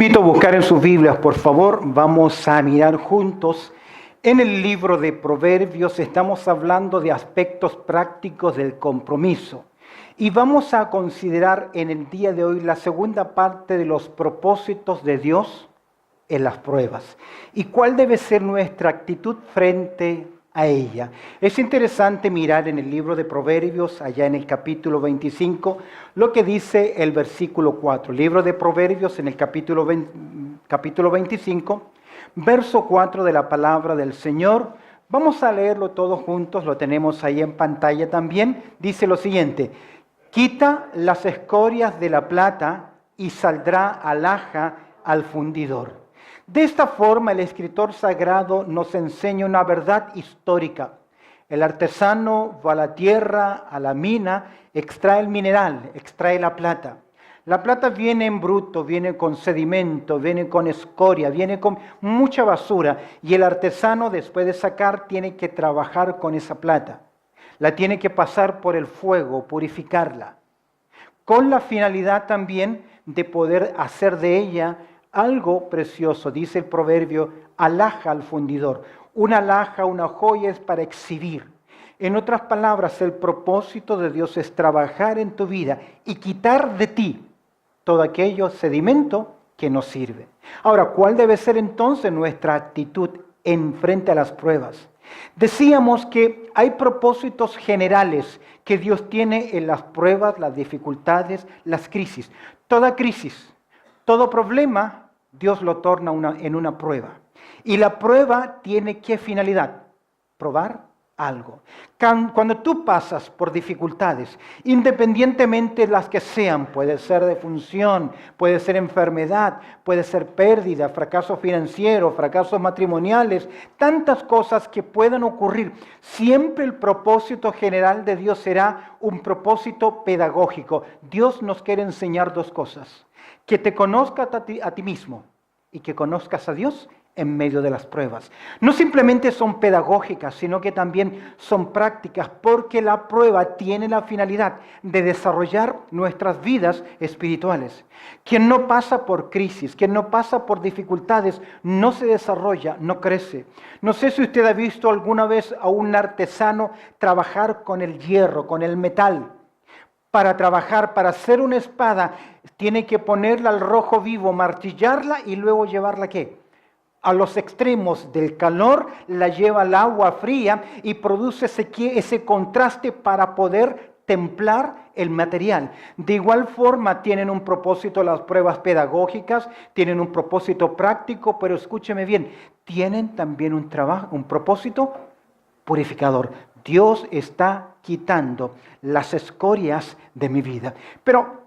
invito a buscar en sus Biblias, por favor. Vamos a mirar juntos en el libro de Proverbios. Estamos hablando de aspectos prácticos del compromiso. Y vamos a considerar en el día de hoy la segunda parte de los propósitos de Dios en las pruebas. Y cuál debe ser nuestra actitud frente a ella. Es interesante mirar en el libro de Proverbios, allá en el capítulo 25, lo que dice el versículo 4. Libro de Proverbios en el capítulo 25, verso 4 de la palabra del Señor. Vamos a leerlo todos juntos, lo tenemos ahí en pantalla también. Dice lo siguiente: quita las escorias de la plata y saldrá alhaja al fundidor. De esta forma, el escritor sagrado nos enseña una verdad histórica. El artesano va a la tierra, a la mina, extrae el mineral, extrae la plata. La plata viene en bruto, viene con sedimento, viene con escoria, viene con mucha basura. Y el artesano, después de sacar, tiene que trabajar con esa plata. La tiene que pasar por el fuego, purificarla, con la finalidad también de poder hacer de ella algo precioso. Dice el proverbio: alhaja al fundidor. Una alhaja, una joya, es para exhibir. En otras palabras, el propósito de Dios es trabajar en tu vida y quitar de ti todo aquello sedimento que no sirve. Ahora, ¿cuál debe ser entonces nuestra actitud en frente a las pruebas? Decíamos que hay propósitos generales que Dios tiene en las pruebas, las dificultades, las crisis. Toda crisis, todo problema, Dios lo torna en una prueba. Y la prueba tiene ¿qué finalidad? Probar algo. Cuando tú pasas por dificultades, independientemente de las que sean, puede ser defunción, puede ser enfermedad, puede ser pérdida, fracaso financiero, fracasos matrimoniales, tantas cosas que puedan ocurrir, siempre el propósito general de Dios será un propósito pedagógico. Dios nos quiere enseñar dos cosas: que te conozcas a ti mismo y que conozcas a Dios en medio de las pruebas. No simplemente son pedagógicas, sino que también son prácticas, porque la prueba tiene la finalidad de desarrollar nuestras vidas espirituales. Quien no pasa por crisis, quien no pasa por dificultades, no se desarrolla, no crece. No sé si usted ha visto alguna vez a un artesano trabajar con el hierro, con el metal. Para trabajar, para hacer una espada, tiene que ponerla al rojo vivo, martillarla y luego llevarla ¿qué? A los extremos del calor, la lleva al agua fría y produce ese contraste para poder templar el material. De igual forma tienen un propósito las pruebas pedagógicas, tienen un propósito práctico, pero escúcheme bien, tienen también un propósito purificador. Dios está quitando las escorias de mi vida. Pero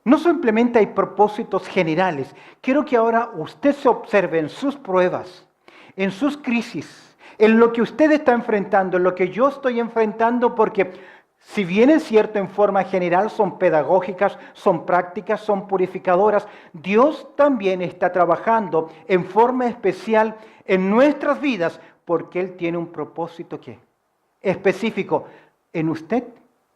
no simplemente hay propósitos generales. Quiero que ahora usted se observe en sus pruebas, en sus crisis, en lo que usted está enfrentando, en lo que yo estoy enfrentando, porque si bien es cierto en forma general son pedagógicas, son prácticas, son purificadoras, Dios también está trabajando en forma especial en nuestras vidas, porque Él tiene un propósito ¿qué? Específico en usted,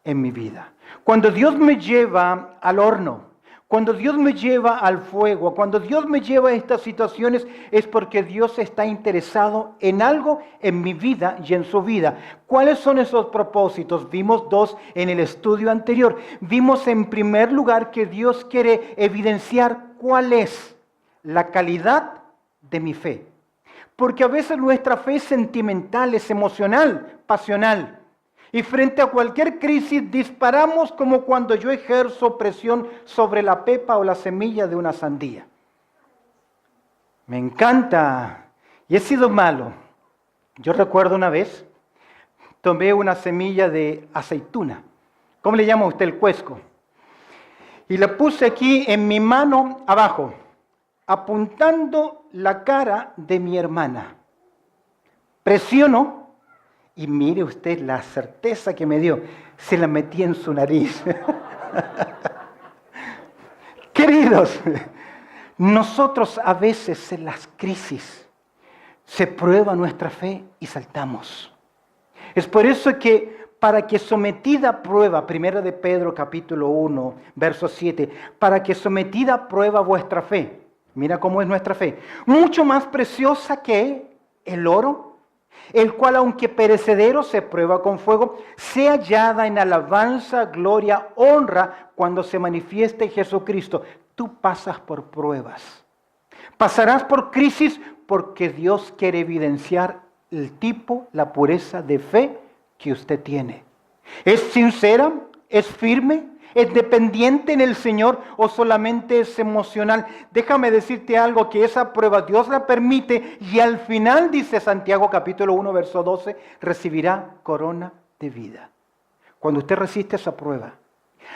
en mi vida. Cuando Dios me lleva al horno, cuando Dios me lleva al fuego, cuando Dios me lleva a estas situaciones, es porque Dios está interesado en algo en mi vida y en su vida. ¿Cuáles son esos propósitos? Vimos dos en el estudio anterior. Vimos en primer lugar que Dios quiere evidenciar cuál es la calidad de mi fe. Porque a veces nuestra fe es sentimental, es emocional, pasional. Y frente a cualquier crisis disparamos como cuando yo ejerzo presión sobre la pepa o la semilla de una sandía. Me encanta y he sido malo. Yo recuerdo una vez, tomé una semilla de aceituna. ¿Cómo le llama usted? El cuesco. Y la puse aquí en mi mano abajo, apuntando la cara de mi hermana. Presiono. Y mire usted la certeza que me dio, se la metí en su nariz. Queridos, nosotros a veces en las crisis se prueba nuestra fe y saltamos. Es por eso que para que sometida a prueba, 1 de Pedro capítulo 1, verso 7, para que sometida a prueba vuestra fe, Mira cómo es nuestra fe. Mucho más preciosa que el oro, el cual aunque perecedero se prueba con fuego, sea hallada en alabanza, gloria, honra cuando se manifieste Jesucristo. Tú pasas por pruebas. Pasarás por crisis porque Dios quiere evidenciar el tipo, la pureza de fe que usted tiene. ¿Es sincera? ¿Es firme? ¿Es dependiente en el Señor o solamente es emocional? Déjame decirte algo, que esa prueba Dios la permite y al final, dice Santiago capítulo 1, verso 12, recibirá corona de vida. Cuando usted resiste esa prueba,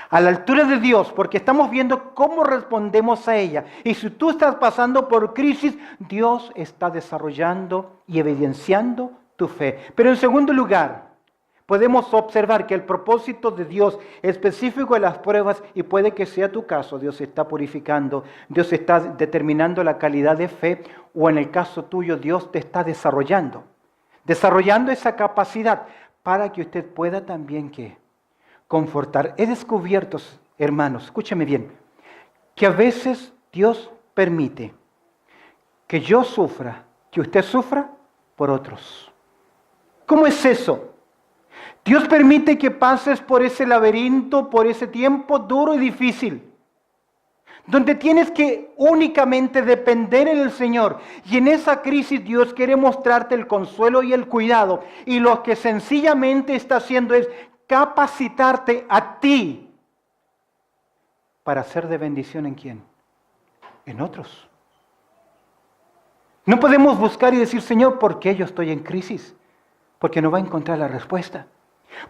a la altura de Dios, porque estamos viendo cómo respondemos a ella. Y si tú estás pasando por crisis, Dios está desarrollando y evidenciando tu fe. Pero en segundo lugar, podemos observar que el propósito de Dios específico de las pruebas, y puede que sea tu caso, Dios está purificando, Dios está determinando la calidad de fe, o en el caso tuyo, Dios te está desarrollando esa capacidad para que usted pueda también confortar. He descubierto, hermanos, escúcheme bien, que a veces Dios permite que yo sufra, que usted sufra por otros. ¿Cómo es eso? Dios permite que pases por ese laberinto, por ese tiempo duro y difícil, donde tienes que únicamente depender en el Señor. Y en esa crisis Dios quiere mostrarte el consuelo y el cuidado. Y lo que sencillamente está haciendo es capacitarte a ti para ser de bendición. ¿En quién? En otros. No podemos buscar y decir, Señor, ¿por qué yo estoy en crisis? Porque no va a encontrar la respuesta.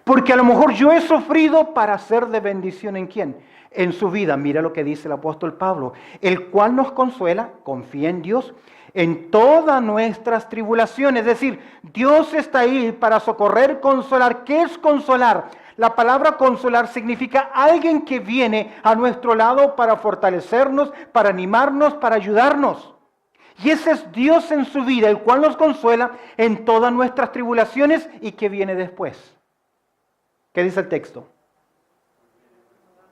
Porque a lo mejor yo he sufrido para ser de bendición. ¿En quién? En su vida. Mira lo que dice el apóstol Pablo, el cual nos consuela, confía en Dios, en todas nuestras tribulaciones. Es decir, Dios está ahí para socorrer, consolar. ¿Qué es consolar? La palabra consolar significa alguien que viene a nuestro lado para fortalecernos, para animarnos, para ayudarnos. Y ese es Dios en su vida, el cual nos consuela en todas nuestras tribulaciones. ¿Y qué viene después? ¿Qué dice el texto?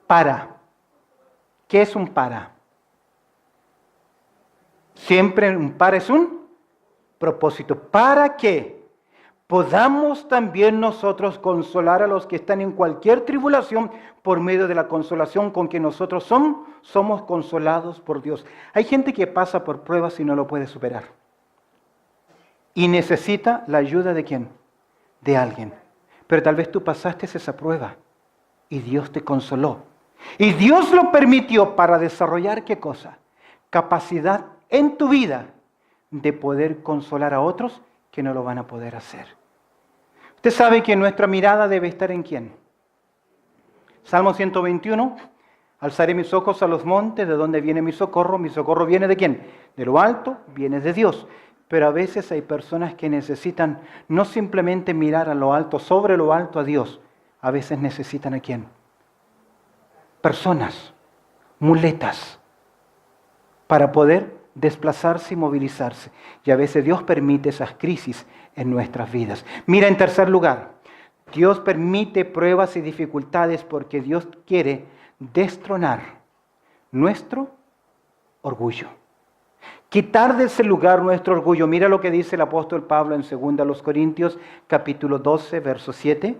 Para. ¿Qué es un para? Siempre un para es un propósito. ¿Para qué? Podamos también nosotros consolar a los que están en cualquier tribulación por medio de la consolación con que nosotros somos consolados por Dios. Hay gente que pasa por pruebas y no lo puede superar. Y necesita la ayuda ¿de quién? De alguien. Pero tal vez tú pasaste esa prueba y Dios te consoló. Y Dios lo permitió para desarrollar ¿qué cosa? Capacidad en tu vida de poder consolar a otros que no lo van a poder hacer. Usted sabe que nuestra mirada debe estar ¿en quién? Salmo 121, alzaré mis ojos a los montes, ¿de dónde viene mi socorro? Mi socorro viene ¿de quién? De lo alto, viene de Dios. Pero a veces hay personas que necesitan no simplemente mirar a lo alto, sobre lo alto a Dios. A veces necesitan ¿a quién? Personas, muletas, para poder desplazarse y movilizarse. Y a veces Dios permite esas crisis en nuestras vidas. Mira, en tercer lugar, Dios permite pruebas y dificultades porque Dios quiere destronar nuestro orgullo. Quitar de ese lugar nuestro orgullo. Mira lo que dice el apóstol Pablo en 2 Corintios capítulo 12, verso 7.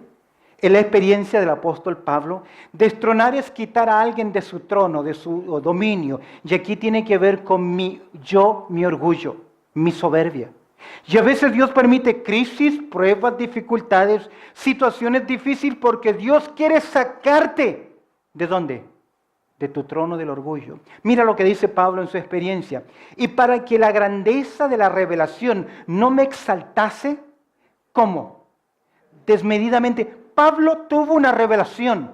En la experiencia del apóstol Pablo, destronar es quitar a alguien de su trono, de su dominio. Y aquí tiene que ver con mi orgullo, mi soberbia. Y a veces Dios permite crisis, pruebas, dificultades, situaciones difíciles porque Dios quiere sacarte. ¿De dónde? De tu trono del orgullo. Mira lo que dice Pablo en su experiencia. Y para que la grandeza de la revelación no me exaltase, ¿cómo? Desmedidamente. Pablo tuvo una revelación.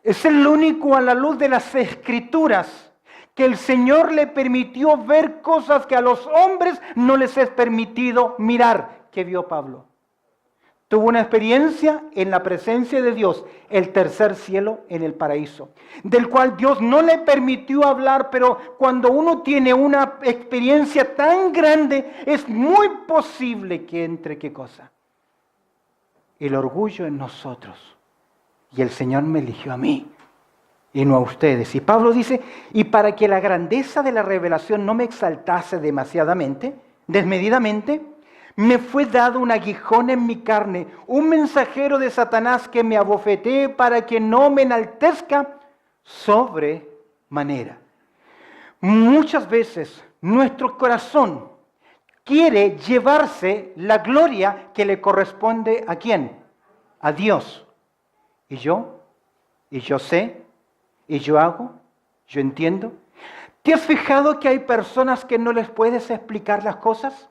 Es el único a la luz de las Escrituras que el Señor le permitió ver cosas que a los hombres no les es permitido mirar. ¿Qué vio Pablo? Tuvo una experiencia en la presencia de Dios, el tercer cielo en el paraíso, del cual Dios no le permitió hablar, pero cuando uno tiene una experiencia tan grande, es muy posible que entre, ¿qué cosa? El orgullo en nosotros. Y el Señor me eligió a mí. y no a ustedes. Y Pablo dice, y para que la grandeza de la revelación no me exaltase desmedidamente, me fue dado un aguijón en mi carne, un mensajero de Satanás que me abofetee para que no me enaltezca sobremanera. Muchas veces nuestro corazón quiere llevarse la gloria que le corresponde ¿a quién? A Dios. Y yo sé, y yo hago, yo entiendo. ¿Te has fijado que hay personas que no les puedes explicar las cosas?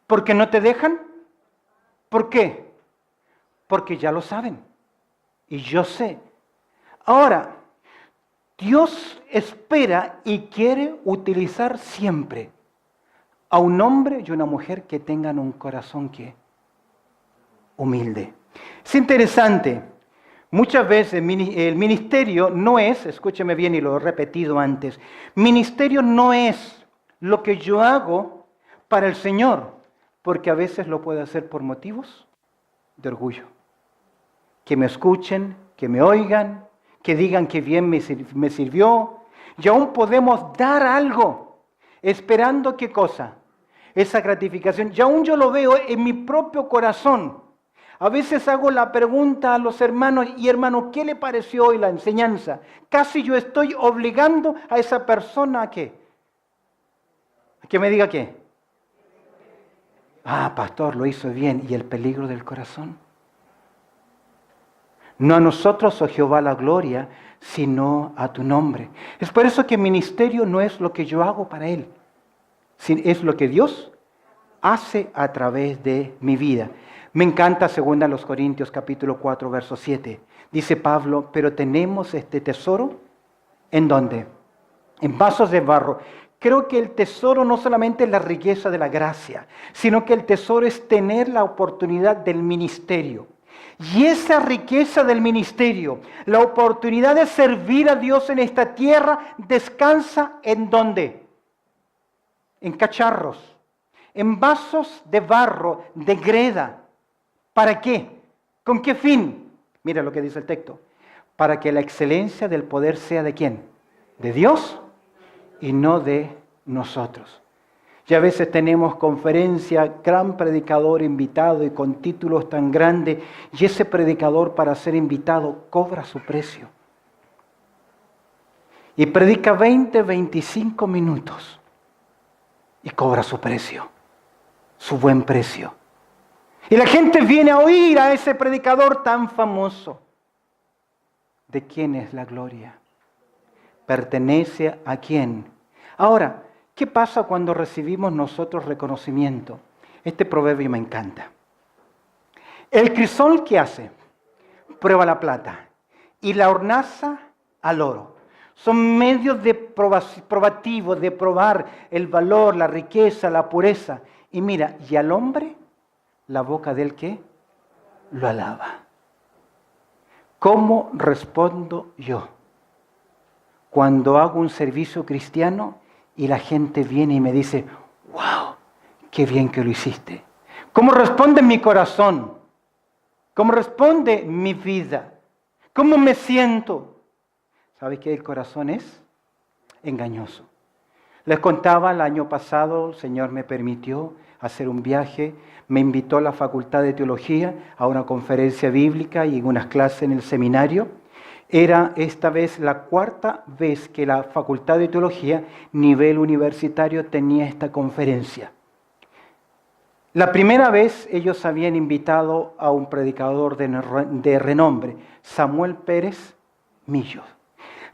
¿Porque no te dejan? ¿Por qué? Porque ya lo saben. Y yo sé. Ahora, Dios espera y quiere utilizar siempre a un hombre y una mujer que tengan un corazón que humilde. Es interesante. Muchas veces el ministerio no es, escúcheme bien y lo he repetido antes, ministerio no es lo que yo hago para el Señor, porque a veces lo puedo hacer por motivos de orgullo. Que me escuchen, que me oigan, que digan que bien me sirvió. Y aún podemos dar algo, esperando ¿qué cosa? Esa gratificación. Y aún yo lo veo en mi propio corazón. A veces hago la pregunta a los hermanos, y hermano, ¿qué le pareció hoy la enseñanza? Casi yo estoy obligando a esa persona a qué. ¿A que me diga qué? Ah, pastor, lo hizo bien. ¿Y el peligro del corazón? No a nosotros, oh Jehová, la gloria, sino a tu nombre. Es por eso que ministerio no es lo que yo hago para Él, es lo que Dios hace a través de mi vida. Me encanta 2 Corintios capítulo 4, verso 7. Dice Pablo, pero tenemos este tesoro, ¿en dónde? En vasos de barro. Creo que el tesoro no solamente es la riqueza de la gracia, sino que el tesoro es tener la oportunidad del ministerio. Y esa riqueza del ministerio, la oportunidad de servir a Dios en esta tierra, descansa ¿en dónde? En cacharros, en vasos de barro, de greda. ¿Para qué? ¿Con qué fin? Mira lo que dice el texto. Para que la excelencia del poder sea ¿de quién? De Dios y no de nosotros. Y a veces tenemos conferencia, gran predicador invitado y con títulos tan grandes, y ese predicador para ser invitado cobra su precio. Y predica 20, 25 minutos y cobra su precio, su buen precio. Y la gente viene a oír a ese predicador tan famoso. ¿De quién es la gloria? ¿Pertenece a quién? Ahora, ¿qué pasa cuando recibimos nosotros reconocimiento? Este proverbio me encanta. El crisol, ¿qué hace? Prueba la plata y la hornaza al oro. Son medios probativos de probar el valor, la riqueza, la pureza. Y mira, y al hombre, la boca del que lo alaba. ¿Cómo respondo yo cuando hago un servicio cristiano y la gente viene y me dice, wow, qué bien que lo hiciste? ¿Cómo responde mi corazón? ¿Cómo responde mi vida? ¿Cómo me siento? ¿Sabes qué? El corazón es engañoso. Les contaba, el año pasado el Señor me permitió hacer un viaje, me invitó a la Facultad de Teología a una conferencia bíblica y unas clases en el seminario. Era esta vez la cuarta vez que la Facultad de Teología, nivel universitario, tenía esta conferencia. La primera vez ellos habían invitado a un predicador de renombre, Samuel Pérez Millo.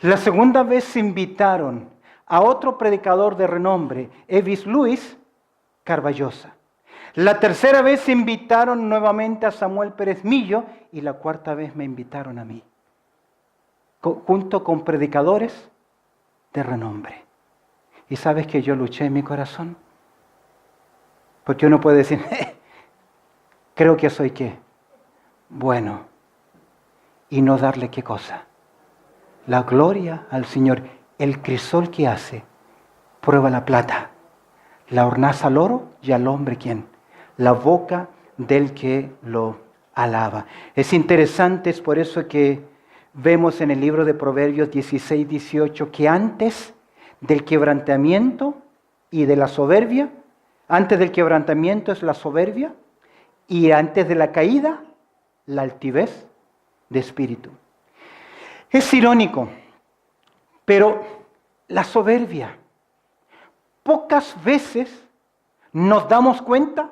La segunda vez invitaron a otro predicador de renombre, Evis Luis Carballosa. La tercera vez invitaron nuevamente a Samuel Pérez Millo y la cuarta vez me invitaron a mí, junto con predicadores de renombre. ¿Y sabes que yo luché en mi corazón? Porque uno puede decir, creo que soy qué, bueno, y no darle qué cosa, la gloria al Señor. El crisol que hace, prueba la plata, la hornaza al oro y al hombre ¿quién? La boca del que lo alaba. Es interesante, es por eso que Vemos en el libro de Proverbios 16, 18 que antes del quebrantamiento y de la soberbia, antes del quebrantamiento es la soberbia y antes de la caída, la altivez de espíritu. Es irónico, pero la soberbia, pocas veces nos damos cuenta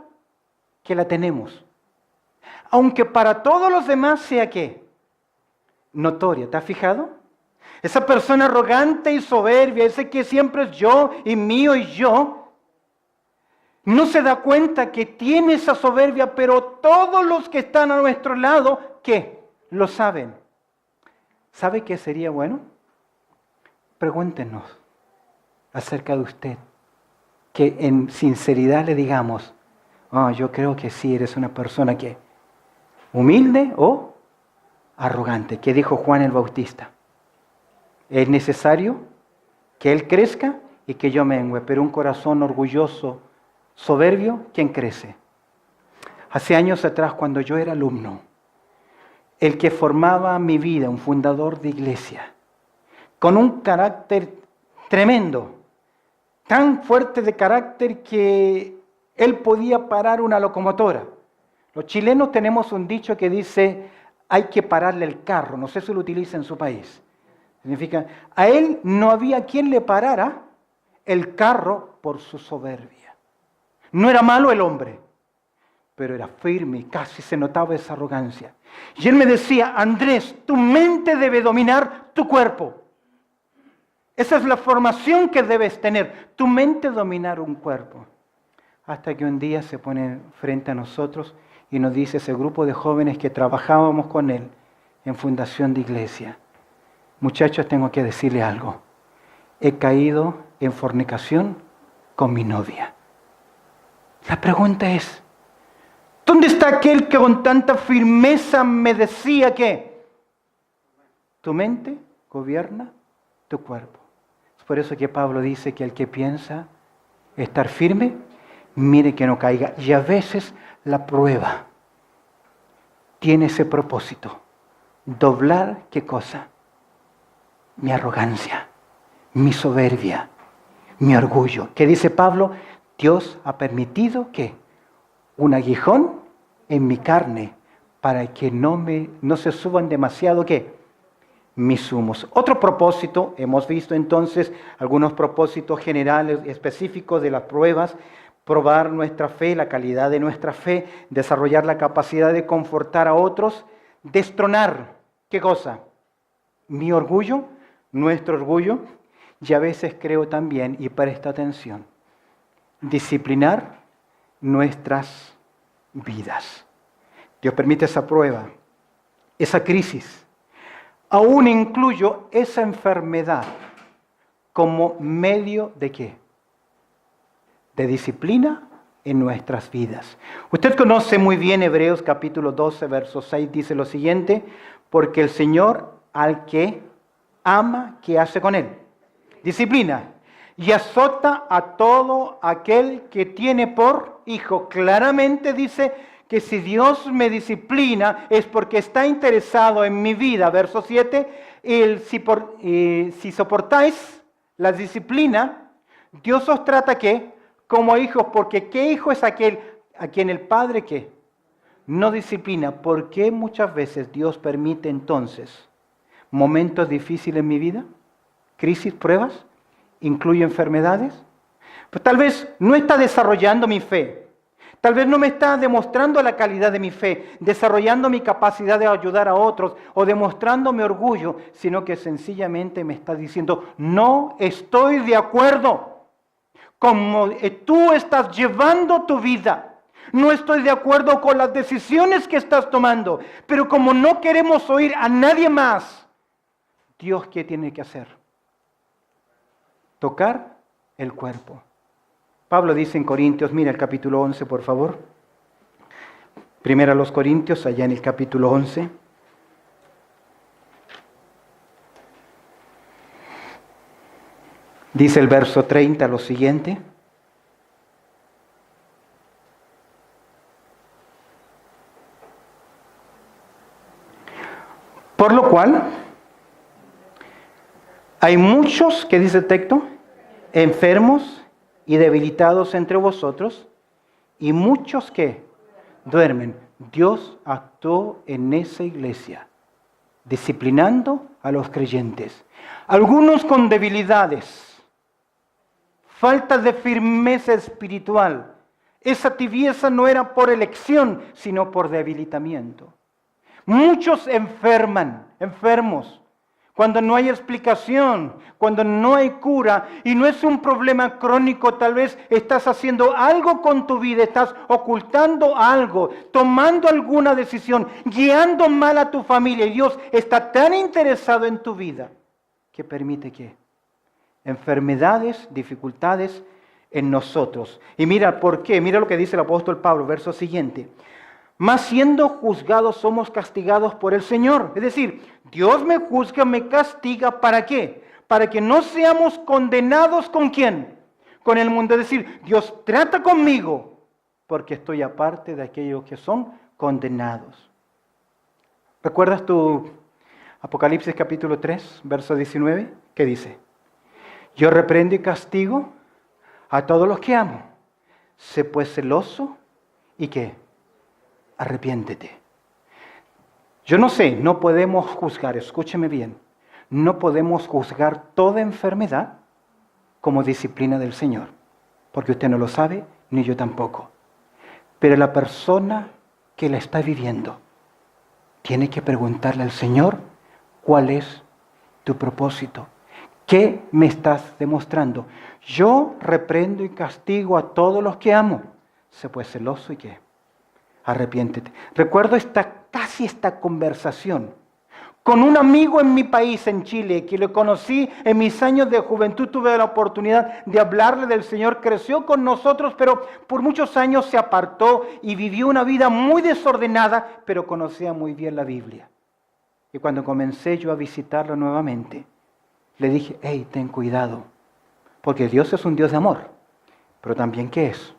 que la tenemos. Aunque para todos los demás sea ¿qué? Notoria. ¿Te has fijado? Esa persona arrogante y soberbia, ese que siempre es yo y mío y yo, no se da cuenta que tiene esa soberbia, pero todos los que están a nuestro lado, ¿qué? Lo saben. ¿Sabe qué sería bueno? Pregúntenos acerca de usted. Que en sinceridad le digamos, yo creo que sí, eres una persona que humilde o arrogante. ¿Qué dijo Juan el Bautista? Es necesario que él crezca y que yo mengüe, pero un corazón orgulloso, soberbio, ¿quién crece? Hace años atrás, cuando yo era alumno, el que formaba mi vida, un fundador de iglesia, con un carácter tremendo, tan fuerte de carácter que él podía parar una locomotora. Los chilenos tenemos un dicho que dice, hay que pararle el carro, no sé si lo utiliza en su país. Significa, a él no había quien le parara el carro por su soberbia. No era malo el hombre, pero era firme y casi se notaba esa arrogancia. Y él me decía, Andrés, tu mente debe dominar tu cuerpo. Esa es la formación que debes tener, tu mente dominar un cuerpo. Hasta que un día se pone frente a nosotros y nos dice ese grupo de jóvenes que trabajábamos con él en fundación de iglesia. Muchachos, tengo que decirle algo. He caído en fornicación con mi novia. La pregunta es, ¿dónde está aquel que con tanta firmeza me decía que tu mente gobierna tu cuerpo? Es por eso que Pablo dice que el que piensa estar firme, mire que no caiga. Y a veces la prueba tiene ese propósito. Doblar, ¿qué cosa? Mi arrogancia, mi soberbia, mi orgullo. ¿Qué dice Pablo? Dios ha permitido que un aguijón en mi carne para que no se suban demasiado, ¿qué? Mis humos. Otro propósito, hemos visto entonces algunos propósitos generales específicos de las pruebas, probar nuestra fe, la calidad de nuestra fe, desarrollar la capacidad de confortar a otros, destronar, ¿qué cosa? Mi orgullo, nuestro orgullo, y a veces creo también, y presta atención, disciplinar nuestras vidas. Dios permite esa prueba, esa crisis. Aún incluyo esa enfermedad como medio de ¿qué? De disciplina en nuestras vidas. Usted conoce muy bien Hebreos capítulo 12, verso 6, dice lo siguiente, porque el Señor al que ama, ¿qué hace con él? Disciplina. Y azota a todo aquel que tiene por hijo. Claramente dice que si Dios me disciplina es porque está interesado en mi vida. Verso 7, si soportáis la disciplina, Dios os trata ¿qué? Como hijos, porque ¿qué hijo es aquel a quien el Padre ¿qué? No disciplina? ¿Por qué muchas veces Dios permite entonces momentos difíciles en mi vida? ¿Crisis, pruebas? ¿Incluye enfermedades? Pues tal vez no está desarrollando mi fe. Tal vez no me está demostrando la calidad de mi fe, desarrollando mi capacidad de ayudar a otros o demostrando mi orgullo, sino que sencillamente me está diciendo, no estoy de acuerdo como tú estás llevando tu vida. No estoy de acuerdo con las decisiones que estás tomando, pero como no queremos oír a nadie más, Dios, ¿qué tiene que hacer? Tocar el cuerpo. Pablo dice en Corintios, mira el capítulo 11, por favor. Primero a los Corintios, allá en el capítulo 11. Dice el verso 30 lo siguiente. Por lo cual, Hay muchos, ¿qué dice el texto? Enfermos y debilitados entre vosotros, y muchos que duermen. Dios actuó en esa iglesia, disciplinando a los creyentes. Algunos con debilidades, falta de firmeza espiritual. Esa tibieza no era por elección, sino por debilitamiento. Muchos enfermos, cuando no hay explicación, cuando no hay cura, y no es un problema crónico, tal vez estás haciendo algo con tu vida, estás ocultando algo, tomando alguna decisión, guiando mal a tu familia, y Dios está tan interesado en tu vida que permite que enfermedades, dificultades en nosotros. Y mira por qué, mira lo que dice el apóstol Pablo, verso siguiente. Mas siendo juzgados somos castigados por el Señor. Es decir, Dios me juzga, me castiga, ¿para qué? Para que no seamos condenados ¿con quién? Con el mundo. Es decir, Dios trata conmigo porque estoy aparte de aquellos que son condenados. ¿Recuerdas tu Apocalipsis capítulo 3, verso 19? ¿Qué dice? Yo reprendo y castigo a todos los que amo. Sé pues celoso y ¿qué? Arrepiéntete. Yo no sé, no podemos juzgar, escúcheme bien, no podemos juzgar toda enfermedad como disciplina del Señor, porque usted no lo sabe, ni yo tampoco. Pero la persona que la está viviendo tiene que preguntarle al Señor, ¿cuál es tu propósito? ¿Qué me estás demostrando? Yo reprendo y castigo a todos los que amo. Sé pues celoso y ¿qué? Arrepiéntete. Recuerdo casi esta conversación con un amigo en mi país, en Chile, que lo conocí en mis años de juventud. Tuve la oportunidad de hablarle del Señor. Creció con nosotros, pero por muchos años se apartó y vivió una vida muy desordenada, pero conocía muy bien la Biblia. Y cuando comencé yo a visitarlo nuevamente, le dije, hey, ten cuidado, porque Dios es un Dios de amor, pero también ¿qué es?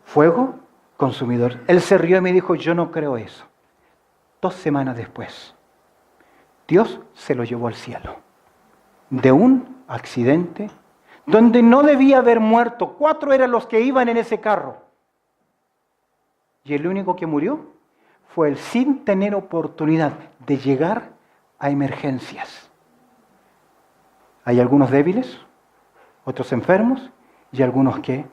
Fuego consumidor. Él se rió y me dijo, yo no creo eso. 2 semanas después, Dios se lo llevó al cielo. De un accidente donde no debía haber muerto. 4 eran los que iban en ese carro. Y el único que murió fue él, sin tener oportunidad de llegar a emergencias. Hay algunos débiles, otros enfermos y algunos que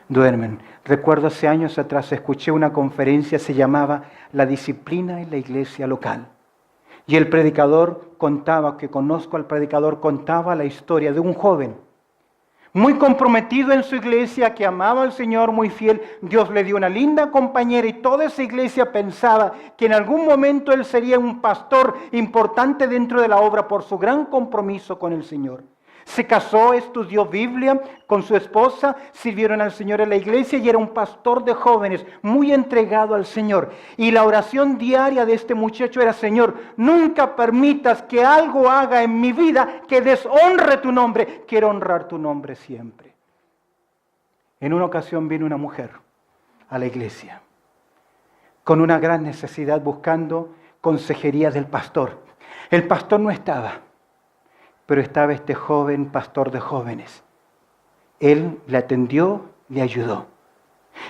duermen. Recuerdo hace años atrás escuché una conferencia, se llamaba La disciplina en la iglesia local. Y el predicador contaba, que conozco al predicador, contaba la historia de un joven muy comprometido en su iglesia, que amaba al Señor, muy fiel. Dios le dio una linda compañera y toda esa iglesia pensaba que en algún momento él sería un pastor importante dentro de la obra por su gran compromiso con el Señor. Se casó, estudió Biblia con su esposa, sirvieron al Señor en la iglesia y era un pastor de jóvenes muy entregado al Señor. Y la oración diaria de este muchacho era, Señor, nunca permitas que algo haga en mi vida que deshonre tu nombre. Quiero honrar tu nombre siempre. En una ocasión vino una mujer a la iglesia con una gran necesidad buscando consejería del pastor. El pastor no estaba. Pero estaba este joven pastor de jóvenes. Él le atendió, le ayudó.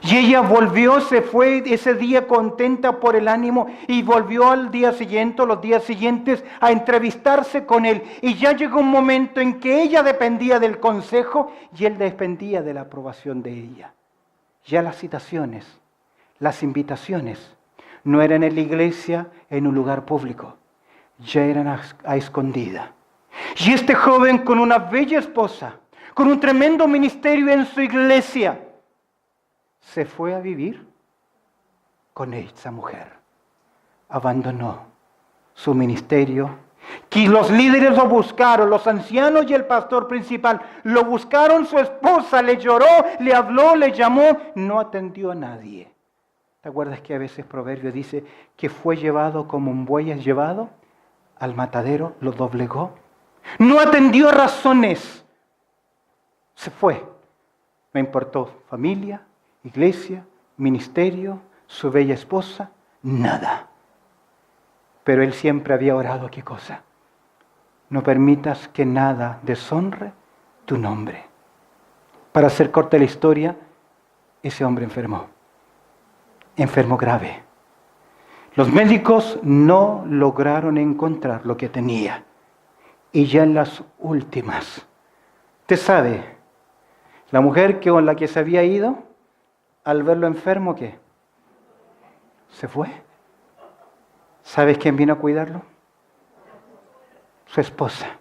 Y ella volvió, se fue ese día contenta por el ánimo y volvió al día siguiente, los días siguientes, a entrevistarse con él. Y ya llegó un momento en que ella dependía del consejo y él dependía de la aprobación de ella. Ya las citaciones, las invitaciones, no eran en la iglesia, en un lugar público. Ya eran a escondida. Y este joven con una bella esposa, con un tremendo ministerio en su iglesia, se fue a vivir con esa mujer. Abandonó su ministerio. Que los líderes lo buscaron, los ancianos y el pastor principal lo buscaron. Su esposa le lloró, le habló, le llamó, no atendió a nadie. ¿Te acuerdas que a veces Proverbio dice que fue llevado como un buey es llevado al matadero, lo doblegó? No atendió razones. Se fue. Me importó familia, iglesia, ministerio, su bella esposa, nada. Pero él siempre había orado, ¿qué cosa? no permitas que nada deshonre tu nombre. Para hacer corta la historia, ese hombre enfermó grave. Los médicos no lograron encontrar lo que tenía. Y ya en las últimas, usted sabe, la mujer con la que se había ido, al verlo enfermo, ¿qué? Se fue. ¿Sabes quién vino a cuidarlo? Su esposa.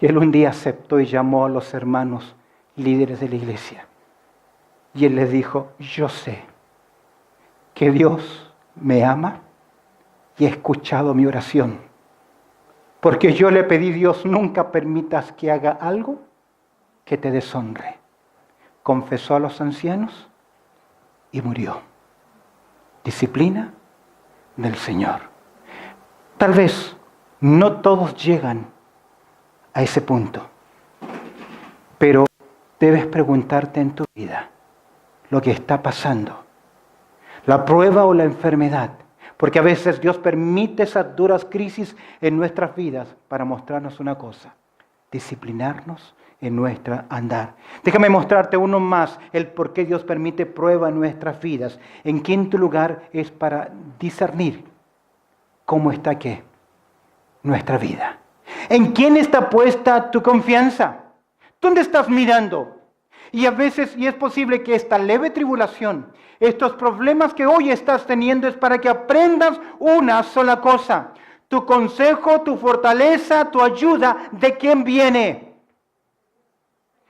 Y él un día aceptó y llamó a los hermanos líderes de la iglesia. Y él les dijo, yo sé que Dios me ama y ha escuchado mi oración. Porque yo le pedí a Dios, nunca permitas que haga algo que te deshonre. Confesó a los ancianos y murió. Disciplina del Señor. Tal vez no todos llegan a ese punto, pero debes preguntarte en tu vida lo que está pasando, la prueba o la enfermedad, porque a veces Dios permite esas duras crisis en nuestras vidas para mostrarnos una cosa, disciplinarnos en nuestra andar. Déjame mostrarte uno más, el por qué Dios permite prueba en nuestras vidas. En quinto lugar es para discernir cómo está ¿qué? Nuestra vida. ¿En quién está puesta tu confianza? ¿Dónde estás mirando? Y a veces, y es posible que esta leve tribulación, estos problemas que hoy estás teniendo es para que aprendas una sola cosa. Tu consejo, tu fortaleza, tu ayuda, ¿de quién viene?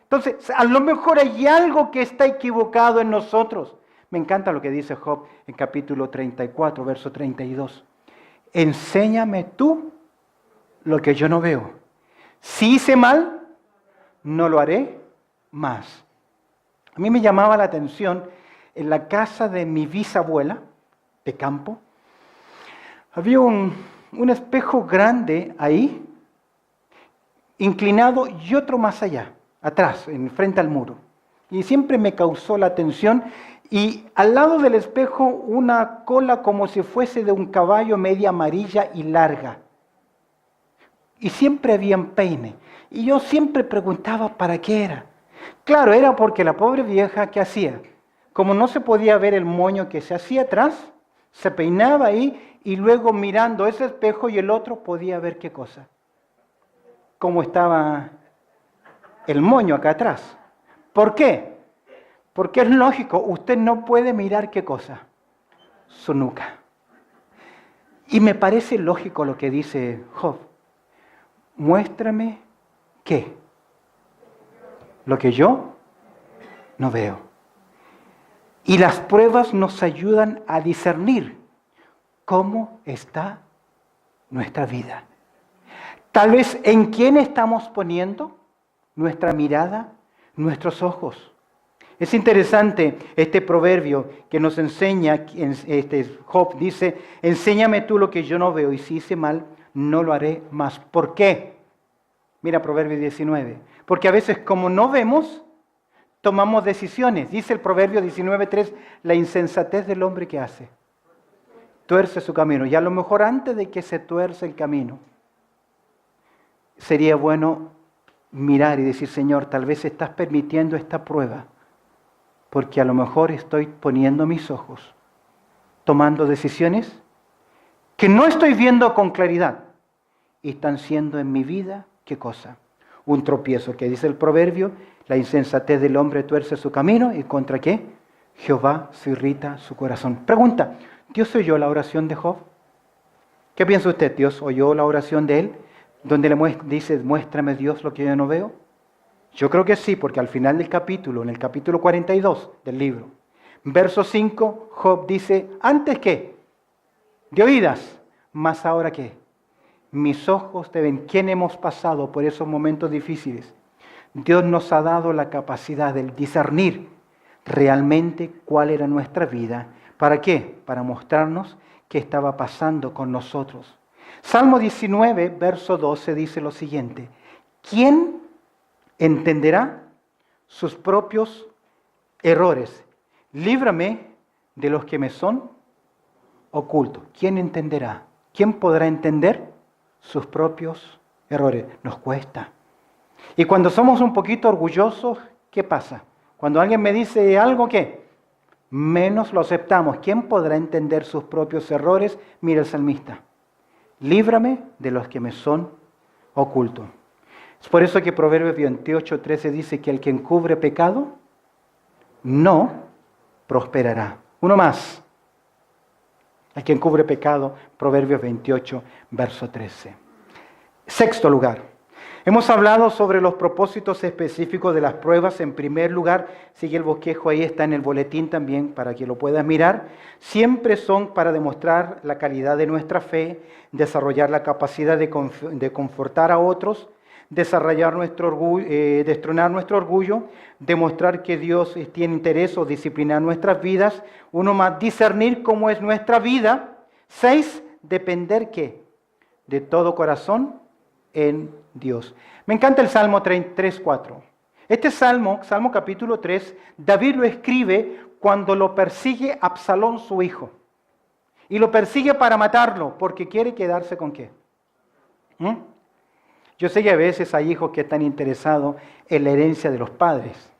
Entonces, a lo mejor hay algo que está equivocado en nosotros. Me encanta lo que dice Job en capítulo 34, verso 32. Enséñame tú lo que yo no veo. Si hice mal, no lo haré más. A mí me llamaba la atención, en la casa de mi bisabuela de campo, había un espejo grande ahí, inclinado, y otro más allá, atrás, frente al muro. Y siempre me causó la atención, y al lado del espejo una cola como si fuese de un caballo, media amarilla y larga. Y siempre había un peine. Y yo siempre preguntaba para qué era. Claro, era porque la pobre vieja, ¿qué hacía? Como no se podía ver el moño que se hacía atrás, se peinaba ahí y luego mirando ese espejo y el otro podía ver qué cosa. Cómo estaba el moño acá atrás. ¿Por qué? Porque es lógico, usted no puede mirar qué cosa. Su nuca. Y me parece lógico lo que dice Job. Muéstrame qué. Lo que yo no veo. Y las pruebas nos ayudan a discernir cómo está nuestra vida. Tal vez en quién estamos poniendo nuestra mirada, nuestros ojos. Es interesante este proverbio que nos enseña, Job dice, enséñame tú lo que yo no veo y si hice mal, no lo haré más. ¿Por qué? Mira Proverbio 19. Porque a veces como no vemos, tomamos decisiones. Dice el Proverbio 19:3, la insensatez del hombre que hace. Tuerce su camino. Y a lo mejor antes de que se tuerce el camino, sería bueno mirar y decir, Señor, tal vez estás permitiendo esta prueba, porque a lo mejor estoy poniendo mis ojos, tomando decisiones que no estoy viendo con claridad y están siendo en mi vida, ¿qué cosa? Un tropiezo, que dice el proverbio, la insensatez del hombre tuerce su camino y contra qué? Jehová se irrita su corazón. Pregunta, ¿Dios oyó la oración de Job? ¿Qué piensa usted? ¿Dios oyó la oración de él? Donde le dice, muéstrame Dios lo que yo no veo. Yo creo que sí, porque al final del capítulo, en el capítulo 42 del libro, verso 5, Job dice, ¿antes qué? De oídas, más ahora qué? Mis ojos te ven. ¿Quién hemos pasado por esos momentos difíciles? Dios nos ha dado la capacidad de discernir realmente cuál era nuestra vida. ¿Para qué? Para mostrarnos qué estaba pasando con nosotros. Salmo 19, verso 12 dice lo siguiente. ¿Quién entenderá sus propios errores? Líbrame de los que me son ocultos. ¿Quién entenderá? ¿Quién podrá entender sus propios errores. Nos cuesta. Y cuando somos un poquito orgullosos, ¿qué pasa? Cuando alguien me dice algo, ¿qué? Menos lo aceptamos. ¿Quién podrá entender sus propios errores? Mira el salmista. Líbrame de los que me son ocultos. Es por eso que Proverbios 28:13 dice que el que encubre pecado no prosperará. Uno más. El que encubre pecado, Proverbios 28, verso 13. Sexto lugar. Hemos hablado sobre los propósitos específicos de las pruebas. En primer lugar, sigue el bosquejo, ahí está en el boletín también para que lo puedas mirar. Siempre son para demostrar la calidad de nuestra fe, desarrollar la capacidad de confortar a otros, desarrollar nuestro orgullo, destronar nuestro orgullo, demostrar que Dios tiene interés o disciplinar nuestras vidas. Uno más, discernir cómo es nuestra vida. 6, depender ¿qué? De todo corazón en Dios. Me encanta el Salmo 3:4. Este Salmo capítulo 3, David lo escribe cuando lo persigue Absalón, su hijo. Y lo persigue para matarlo, porque quiere quedarse con ¿qué? Yo sé que a veces hay hijos que están interesados en la herencia de los padres,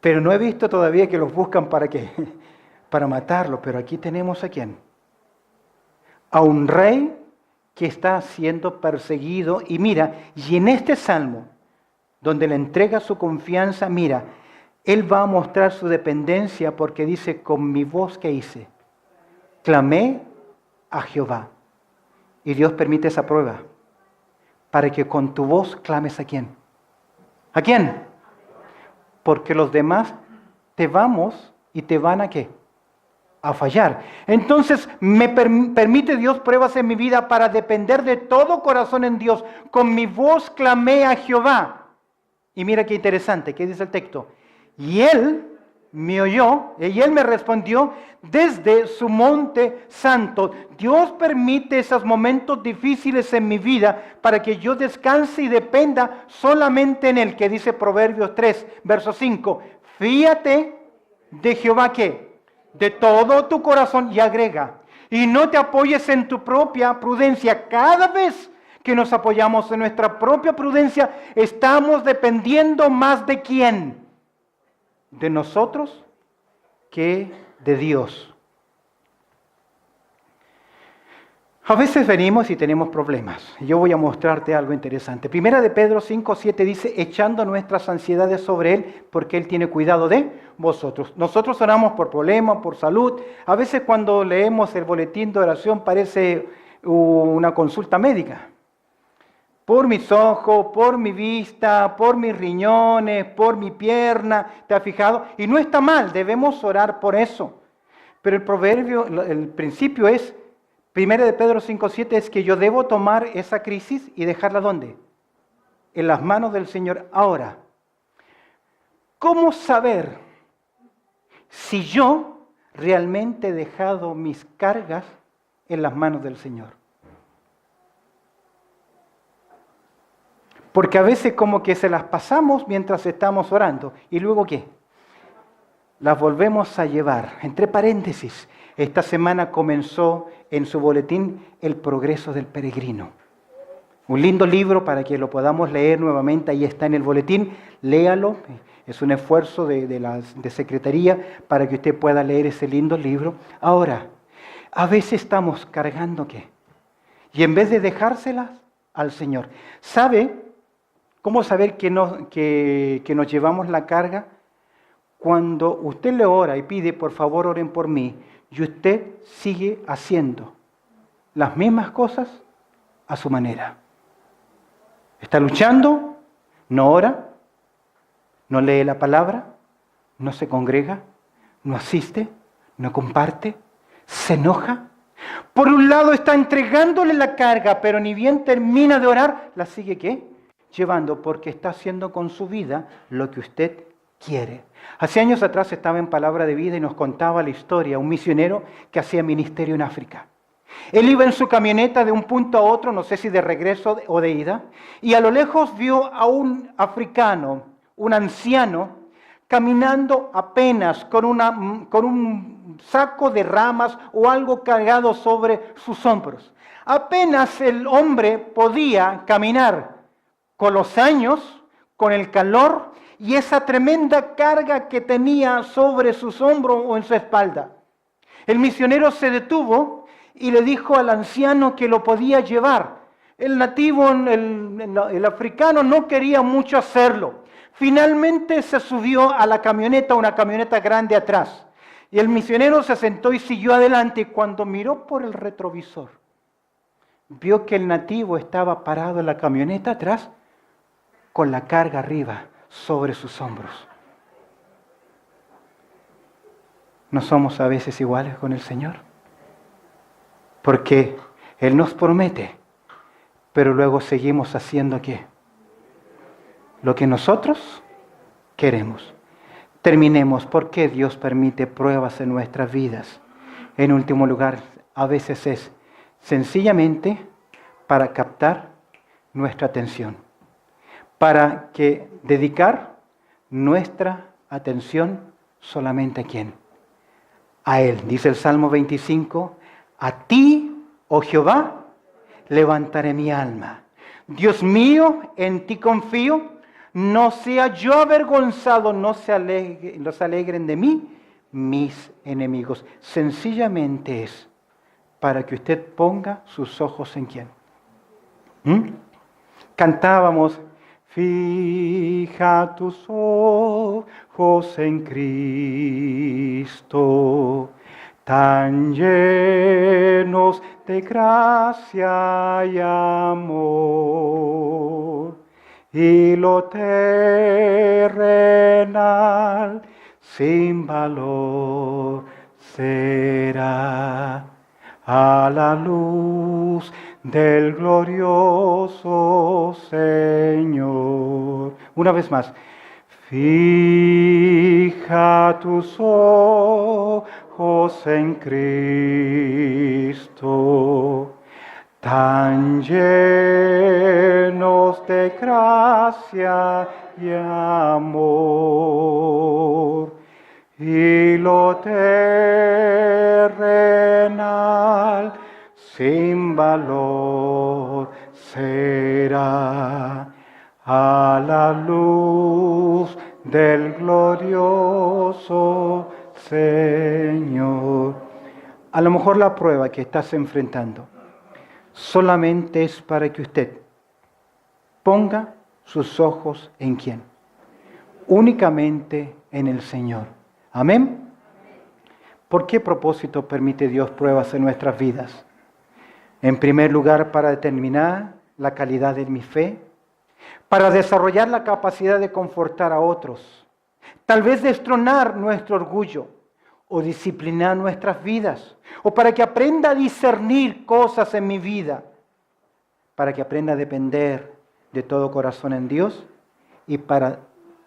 pero no he visto todavía que los buscan para ¿qué? Para matarlo. Pero aquí tenemos ¿a quién? A un rey que está siendo perseguido. Y mira, y en este salmo, donde le entrega su confianza, mira, él va a mostrar su dependencia porque dice, con mi voz que hice, clamé a Jehová. Y Dios permite esa prueba para que con tu voz clames ¿a quién? ¿A quién? Porque los demás te vamos y te van ¿a qué? A fallar. Entonces me permite Dios pruebas en mi vida para depender de todo corazón en Dios. Con mi voz clamé a Jehová. Y mira qué interesante, ¿qué dice el texto? Y Él me oyó y Él me respondió desde su monte santo. Dios permite esos momentos difíciles en mi vida para que yo descanse y dependa solamente en Él, que dice Proverbios 3, verso 5. Fíate de Jehová, ¿qué? De todo tu corazón, y agrega, y no te apoyes en tu propia prudencia. Cada vez que nos apoyamos en nuestra propia prudencia, estamos dependiendo más de ¿quién? De nosotros que de Dios. A veces venimos y tenemos problemas. Yo voy a mostrarte algo interesante. Primera de Pedro 5:7 dice, echando nuestras ansiedades sobre Él, porque Él tiene cuidado de vosotros. Nosotros oramos por problemas, por salud. A veces cuando leemos el boletín de oración parece una consulta médica. Por mis ojos, por mi vista, por mis riñones, por mi pierna, ¿te has fijado? Y no está mal, debemos orar por eso. Pero el principio es, 1 de Pedro 5:7, es que yo debo tomar esa crisis y dejarla ¿dónde? En las manos del Señor. Ahora, ¿cómo saber si yo realmente he dejado mis cargas en las manos del Señor? Porque a veces como que se las pasamos mientras estamos orando. ¿Y luego qué? Las volvemos a llevar. Entre paréntesis, esta semana comenzó en su boletín El progreso del peregrino. Un lindo libro para que lo podamos leer nuevamente. Ahí está en el boletín. Léalo. Es un esfuerzo de secretaría para que usted pueda leer ese lindo libro. Ahora, a veces estamos cargando ¿qué? Y en vez de dejárselas al Señor. ¿Sabe cómo saber que nos llevamos la carga? Cuando usted le ora y pide, por favor, oren por mí, y usted sigue haciendo las mismas cosas a su manera. Está luchando, no ora, no lee la palabra, no se congrega, no asiste, no comparte, se enoja. Por un lado está entregándole la carga, pero ni bien termina de orar, la sigue ¿qué? Llevando, porque está haciendo con su vida lo que usted quiere. Hace años atrás estaba en Palabra de Vida y nos contaba la historia, un misionero que hacía ministerio en África. Él iba en su camioneta de un punto a otro, no sé si de regreso o de ida, y a lo lejos vio a un africano, un anciano, caminando apenas con un saco de ramas o algo cargado sobre sus hombros. Apenas el hombre podía caminar con los años, con el calor y esa tremenda carga que tenía sobre sus hombros o en su espalda. El misionero se detuvo y le dijo al anciano que lo podía llevar. El nativo, el africano, no quería mucho hacerlo. Finalmente se subió a la camioneta, una camioneta grande atrás. Y el misionero se sentó y siguió adelante. Y cuando miró por el retrovisor, vio que el nativo estaba parado en la camioneta atrás con la carga arriba sobre sus hombros. ¿No somos a veces iguales con el Señor? Porque Él nos promete, pero luego seguimos haciendo ¿qué? Lo que nosotros queremos. Terminemos. ¿Por qué Dios permite pruebas en nuestras vidas? En último lugar, a veces es sencillamente para captar nuestra atención, para que dedicar nuestra atención solamente a ¿quién? A Él. Dice el Salmo 25, a ti, oh Jehová, levantaré mi alma. Dios mío, en ti confío, no sea yo avergonzado, no se alegren de mí mis enemigos. Sencillamente es para que usted ponga sus ojos en ¿quién? Cantábamos, fija tus ojos en Cristo, tan llenos de gracia y amor, y lo terrenal sin valor será a la luz del glorioso Señor. Una vez más. Fija tus ojos en Cristo, tan llenos de gracia y amor, y lo terrenal sin valor será a la luz del glorioso Señor. A lo mejor la prueba que estás enfrentando solamente es para que usted ponga sus ojos en ¿quién? Únicamente en el Señor. Amén. ¿Por qué propósito permite Dios pruebas en nuestras vidas? En primer lugar, para determinar la calidad de mi fe, para desarrollar la capacidad de confortar a otros, tal vez destronar nuestro orgullo o disciplinar nuestras vidas, o para que aprenda a discernir cosas en mi vida, para que aprenda a depender de todo corazón en Dios y para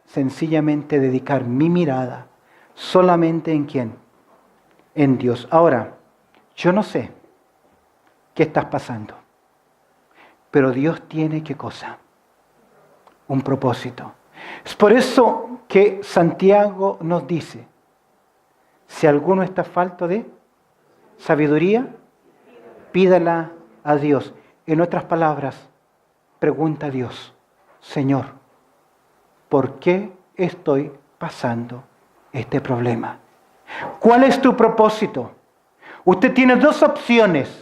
sencillamente dedicar mi mirada solamente en ¿quién? En Dios. Ahora, yo no sé qué estás pasando, pero Dios tiene ¿qué cosa? Un propósito. Es por eso que Santiago nos dice, si alguno está falto de sabiduría, pídala a Dios. En otras palabras, pregunta a Dios, Señor, ¿por qué estoy pasando este problema? ¿Cuál es tu propósito? Usted tiene dos opciones,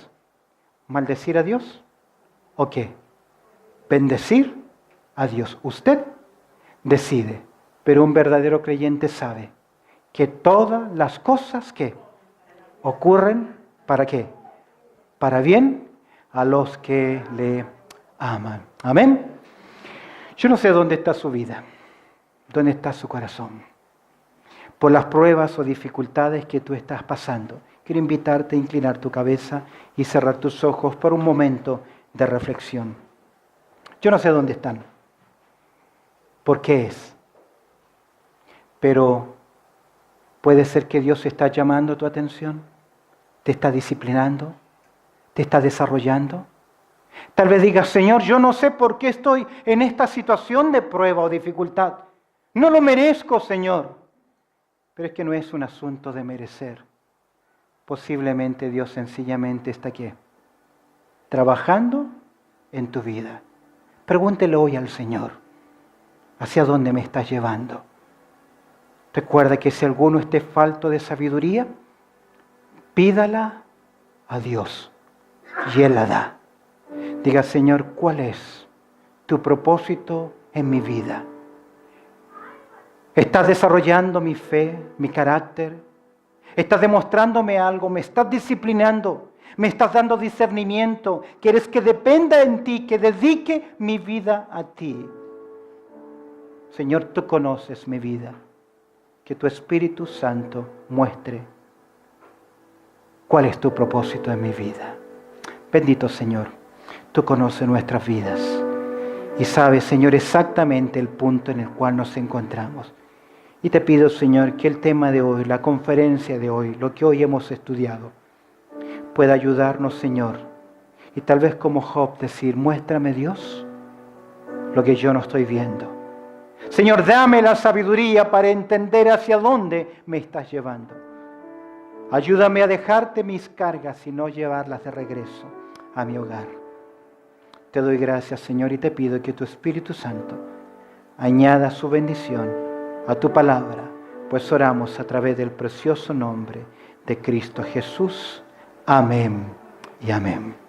maldecir a Dios o ¿qué? Bendecir a Dios. Usted decide, pero un verdadero creyente sabe que todas las cosas que ocurren, ¿para qué? Para bien a los que le aman. Amén. Yo no sé dónde está su vida, dónde está su corazón. Por las pruebas o dificultades que tú estás pasando, quiero invitarte a inclinar tu cabeza y cerrar tus ojos por un momento de reflexión. Yo no sé dónde están, por qué es, pero puede ser que Dios está llamando tu atención, te está disciplinando, te está desarrollando. Tal vez digas, Señor, yo no sé por qué estoy en esta situación de prueba o dificultad. No lo merezco, Señor. Pero es que no es un asunto de merecer. Posiblemente Dios sencillamente está aquí, trabajando en tu vida. Pregúntele hoy al Señor, ¿hacia dónde me estás llevando? Recuerda que si alguno esté falto de sabiduría, pídala a Dios y Él la da. Diga, Señor, ¿cuál es tu propósito en mi vida? ¿Estás desarrollando mi fe, mi carácter? ¿Estás demostrándome algo? ¿Me estás disciplinando? ¿Me estás dando discernimiento? ¿Quieres que dependa en ti, que dedique mi vida a ti? Señor, tú conoces mi vida. Que tu Espíritu Santo muestre cuál es tu propósito en mi vida. Bendito Señor, tú conoces nuestras vidas y sabes, Señor, exactamente el punto en el cual nos encontramos. Y te pido, Señor, que el tema de hoy, la conferencia de hoy, lo que hoy hemos estudiado, pueda ayudarnos, Señor. Y tal vez como Job decir, muéstrame, Dios, lo que yo no estoy viendo. Señor, dame la sabiduría para entender hacia dónde me estás llevando. Ayúdame a dejarte mis cargas y no llevarlas de regreso a mi hogar. Te doy gracias, Señor, y te pido que tu Espíritu Santo añada su bendición a tu palabra, pues oramos a través del precioso nombre de Cristo Jesús. Amén y amén.